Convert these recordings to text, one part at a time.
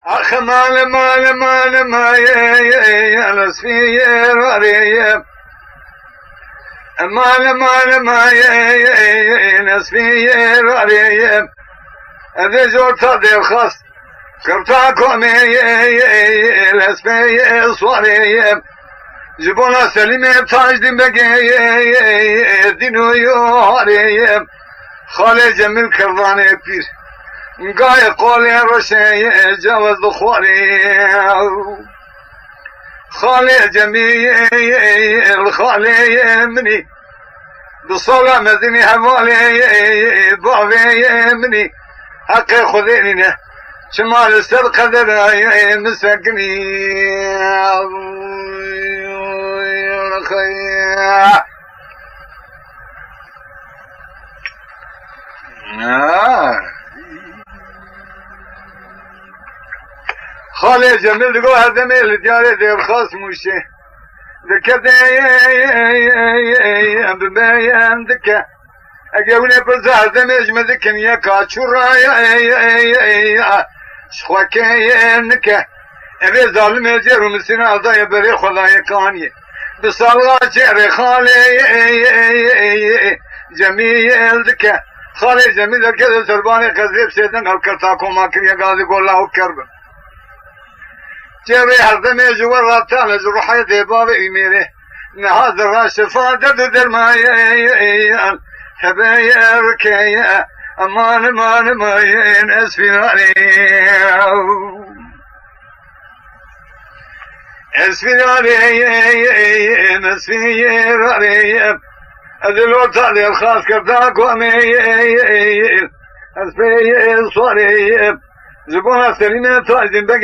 أخ مال مال مال ما يلسفي راري مال مال ما يلسفي راري هذا زور تدير خاص كرتاكم يلسفي صاري جبونا سليم تاج دين بقي دينو يواري خالي جميل كرداني بير قاي قولي رشي جواز دخواري خالي جميل خالي مني بصولة مدني حوالي بابي مني حقي خذيني شمال السر قدر مسكني خالي جميل تقول هذا ميل دياري دير خاص موشي ذكرت ببيان ذكا اقولي بزار دمج مذكن يا كاتشورا شخوكينك ابي ظالم يجر ومسنا ضايا بري خداي كاني بصلاة جري خالي جميل ذكا خالي جميل ذكا سرباني قذيب سيدن الكرتاكو ما كريا قاعد يقول له كرب جري هردم يجور راتان جروحي ديبابي ميري نهاد الراشفة دد المايين حبايا ركايا امان ماين اسفناني اسفناني ادلو تالي الخاص كرداك وامين اسفناني صاري زبونا سليمة تاجدين بقي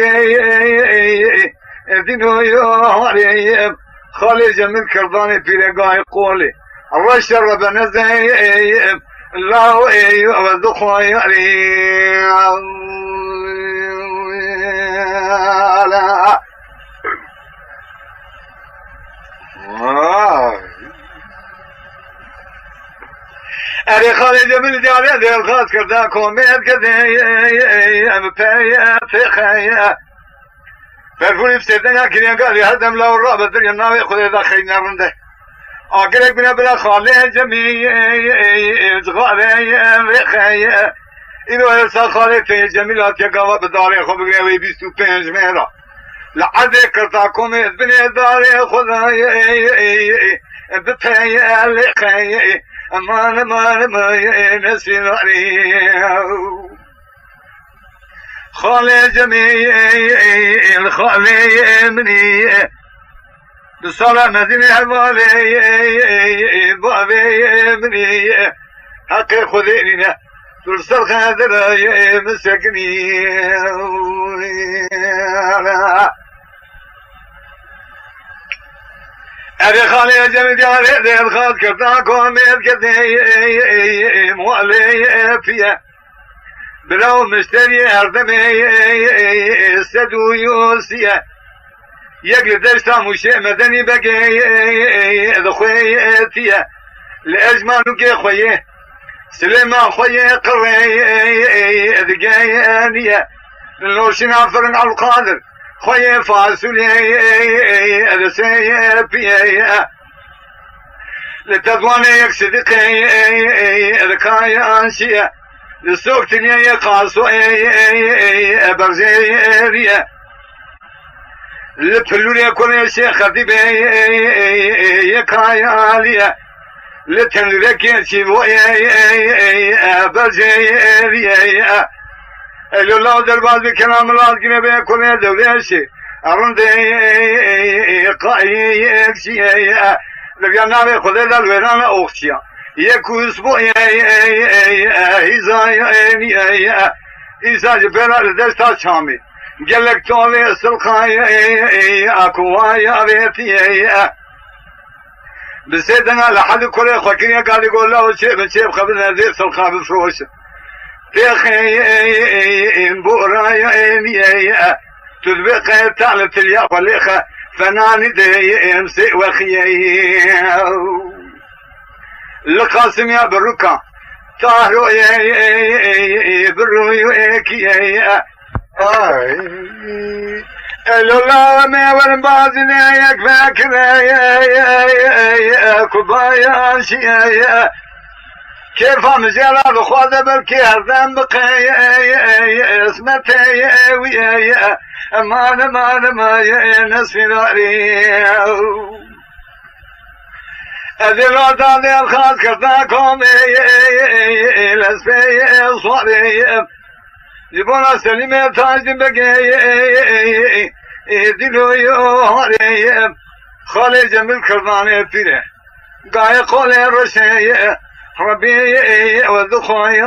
دينو يواري خالي جميل كرداني بيرقاي قولي الله شرب نزايم الله ايوه دخوي أري خالد جميل ديالي ديال الخاص كردا كوميت كذا مبايا تخيا فرفوري بسيدنا كنيا قال هدم لو الرابط دريا ناوي خذي ذا خينا رنده أقرأك بنا بلا خالي جميل غالي رخيا إنو يرسى خالي في جميلات يقوى بداري خو بقريوي بيستو بينج ميرا لعدي كرتا كوميت بني داري خذي ببايا لخيا امان نسيناري خالي جميل خالي مني بصلاة مدينة حوالي بابي مني حقي خذيني ترسل خادر مسكني أبي خالي جميل ديالي ديال خاص كرتاكم يلكتي موالي فيها بلو مشتري هردمي استدو يوسيا يقل درسا مشي مدني بقي دخويتيا لأجمانك خويه سليمان خويه قري ذقيانيا لنوشنا فرن على القادر خويه فاسولي رسي بيه لتضواني يكسدقي ذكايا انشيه لسوق تنيا يقاسو برزيريا لفلولي يكون يا شيخ خطيبي يكايا ليا لتنلك يشيبو برزيريا الله درباز بكلام الله كنا بيكون يا دوليشي أرندي قايك شيء لبيا نامي خذ الويران أختيا يكو اسبوع إذا جبنا لدستا شامي قالك تومي سلخاي أكوايا بيتي بسيدنا لحد كل خكيني قال يقول له شيء خبرنا زي سلخا بفروش تخين بورايا تذبق تعلة الياقة لخا فناني دي امسي وخيا لقاسم يا بركة طاهرو برو يكيا لولا ما ورن بازنا يك فاكر كوبايا شيا كيف مجال خواذ بالكي هردم بقي اسمتي ويا امان ما نسفي داري أذل داني الخاص كرتاكم لسبي صاري يبونا سليمة تاج بقي دلو يوري خالي جميل كرداني فيره قاي قولي رشي ربي وذخوي